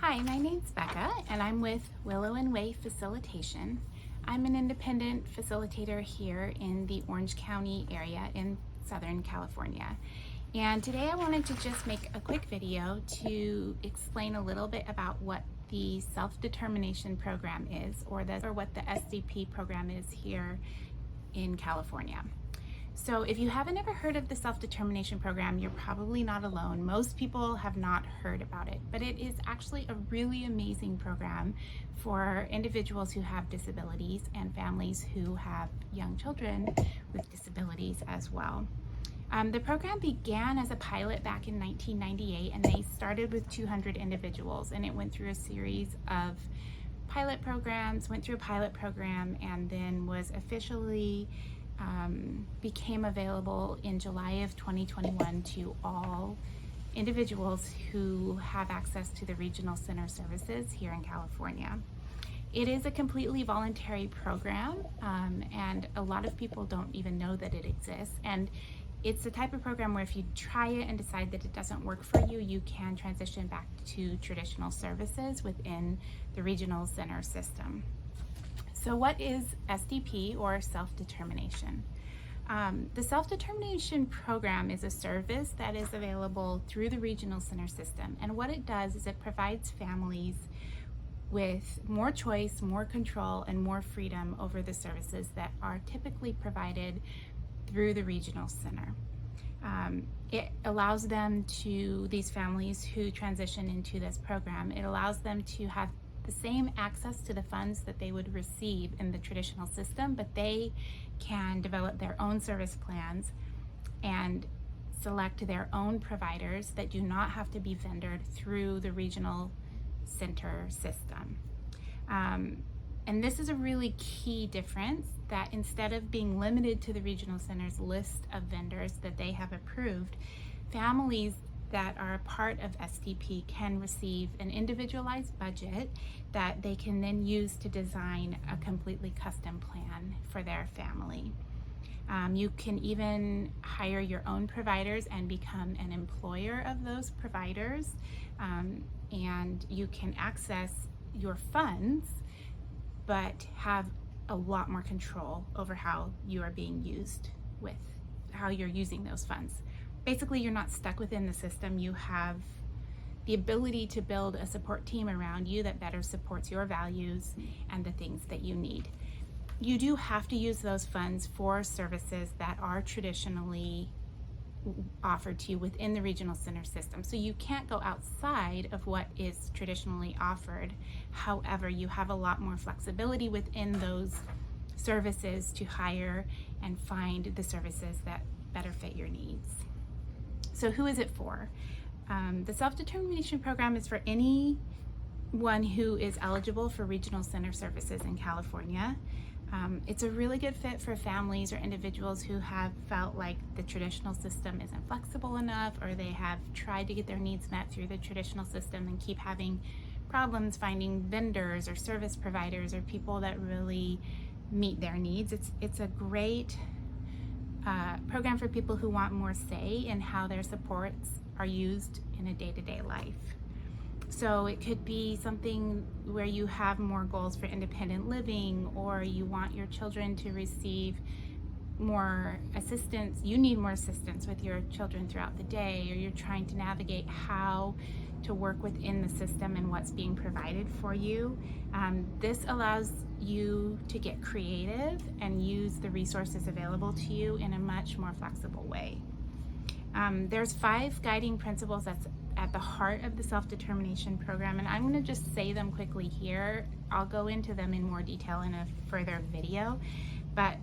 Hi, my name's Becca, and I'm with Willow and Way Facilitation. I'm an independent facilitator here in the Orange County area in Southern California. And today I wanted to just make a quick video to explain a little bit about what the self-determination program is, or what the SDP program is here in California. So if you haven't ever heard of the self-determination program, you're probably not alone. Most people have not heard about it, but it is actually a really amazing program for individuals who have disabilities and families who have young children with disabilities as well. The program began as a pilot back in 1998, and they started with 200 individuals, and it went through a series of pilot programs, and then was officially became available in July of 2021 to all individuals who have access to the regional center services here in California. It is a completely voluntary program, and a lot of people don't even know that it exists. And it's the type of program where if you try it and decide that it doesn't work for you, you can transition back to traditional services within the regional center system. So what is SDP, or self-determination? The self-determination program is a service that is available through the regional center system. And what it does is it provides families with more choice, more control, and more freedom over the services that are typically provided through the regional center. It allows them to, these families who transition into this program, it allows them to have the same access to the funds that they would receive in the traditional system, but they can develop their own service plans and select their own providers that do not have to be vendored through the regional center system. And this is a really key difference, that instead of being limited to the regional center's list of vendors that they have approved, families that are a part of SDP can receive an individualized budget that they can then use to design a completely custom plan for their family. You can even hire your own providers and become an employer of those providers, and you can access your funds but have a lot more control over how you are being used, with how you're using those funds. Basically, you're not stuck within the system. You have the ability to build a support team around you that better supports your values and the things that you need. You do have to use those funds for services that are traditionally offered to you within the regional center system. So you can't go outside of what is traditionally offered. However, you have a lot more flexibility within those services to hire and find the services that better fit your needs. So who is it for? The self-determination program is for anyone who is eligible for regional center services in California. It's a really good fit for families or individuals who have felt like the traditional system isn't flexible enough, or they have tried to get their needs met through the traditional system and keep having problems finding vendors or service providers or people that really meet their needs. It's a great program for people who want more say in how their supports are used in a day-to-day life. So it could be something where you have more goals for independent living, or you want your children to receive more assistance, you need more assistance with your children throughout the day, or you're trying to navigate how to work within the system and what's being provided for you. This allows you to get creative and use the resources available to you in a much more flexible way. There's 5 guiding principles that's at the heart of the self-determination program, and I'm going to just say them quickly here. I'll go into them in more detail in a further video, but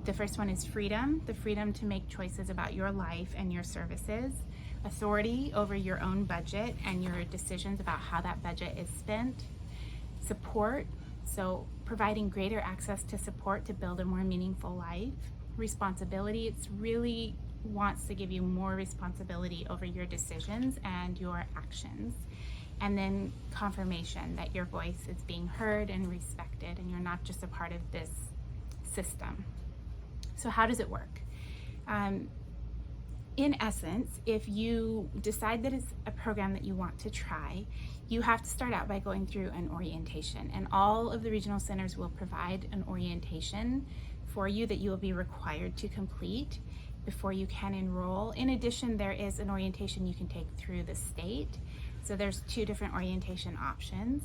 the first one is freedom, the freedom to make choices about your life and your services, authority over your own budget and your decisions about how that budget is spent, support, so providing greater access to support to build a more meaningful life, responsibility, it's really wants to give you more responsibility over your decisions and your actions. And then confirmation that your voice is being heard and respected, and you're not just a part of this system. So how does it work? in essence, if you decide that it's a program that you want to try, you have to start out by going through an orientation, and all of the regional centers will provide an orientation for you that you will be required to complete before you can enroll. In addition, there is an orientation you can take through the state. So there's 2 different orientation options.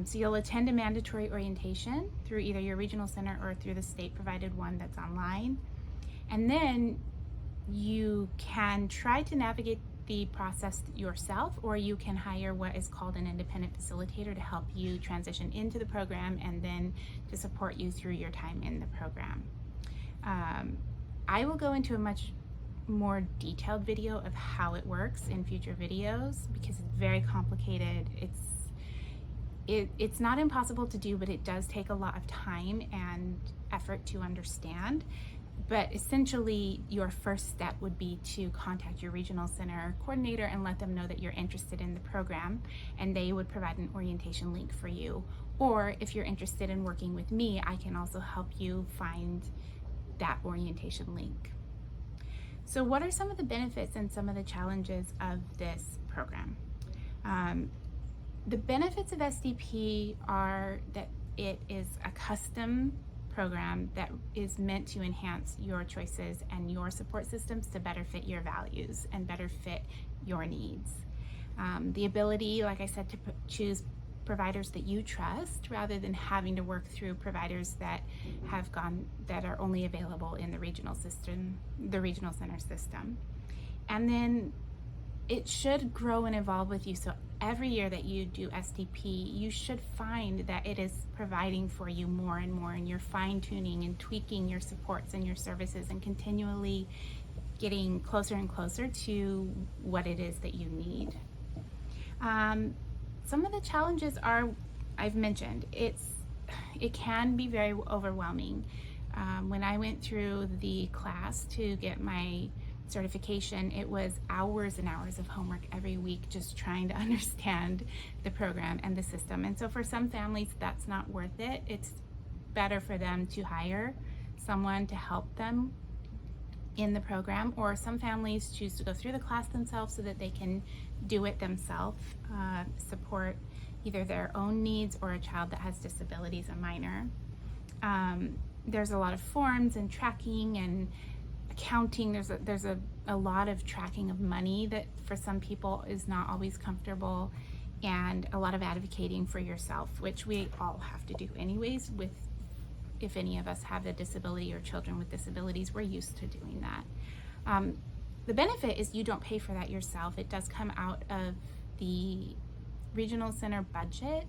So you'll attend a mandatory orientation through either your regional center or through the state provided one that's online. And then you can try to navigate the process yourself, or you can hire what is called an independent facilitator to help you transition into the program and then to support you through your time in the program. I will go into a much more detailed video of how it works in future videos because it's very complicated. It's not impossible to do, but it does take a lot of time and effort to understand. But essentially, your first step would be to contact your regional center coordinator and let them know that you're interested in the program, and they would provide an orientation link for you. Or if you're interested in working with me, I can also help you find that orientation link. So what are some of the benefits and some of the challenges of this program? The benefits of SDP are that it is a custom program that is meant to enhance your choices and your support systems to better fit your values and better fit your needs. The ability, like I said, to choose providers that you trust rather than having to work through providers that are only available in the regional system, the regional center system. And then it should grow and evolve with you. So every year that you do SDP, you should find that it is providing for you more and more, and you're fine-tuning and tweaking your supports and your services and continually getting closer and closer to what it is that you need. Some of the challenges are, I've mentioned, it can be very overwhelming. When I went through the class to get my certification, it was hours and hours of homework every week just trying to understand the program and the system. And so for some families, that's not worth it. It's better for them to hire someone to help them in the program, or some families choose to go through the class themselves so that they can do it themselves, support either their own needs or a child that has disabilities, a minor. There's a lot of forms and tracking and accounting. There's a lot of tracking of money that for some people is not always comfortable, and a lot of advocating for yourself, which we all have to do anyways. If any of us have a disability or children with disabilities, we're used to doing that. The benefit is you don't pay for that yourself. It does come out of the regional center budget.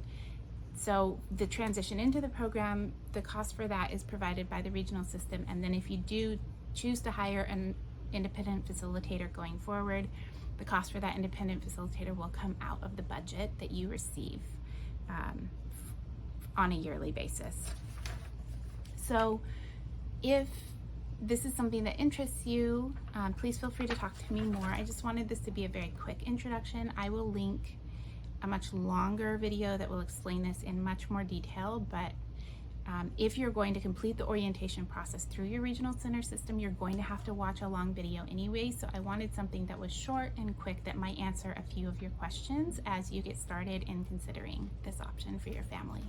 So the transition into the program, the cost for that is provided by the regional system. And then if you do choose to hire an independent facilitator going forward, the cost for that independent facilitator will come out of the budget that you receive on a yearly basis. So if this is something that interests you, please feel free to talk to me more. I just wanted this to be a very quick introduction. I will link a much longer video that will explain this in much more detail, but if you're going to complete the orientation process through your regional center system, you're going to have to watch a long video anyway. So I wanted something that was short and quick that might answer a few of your questions as you get started in considering this option for your family.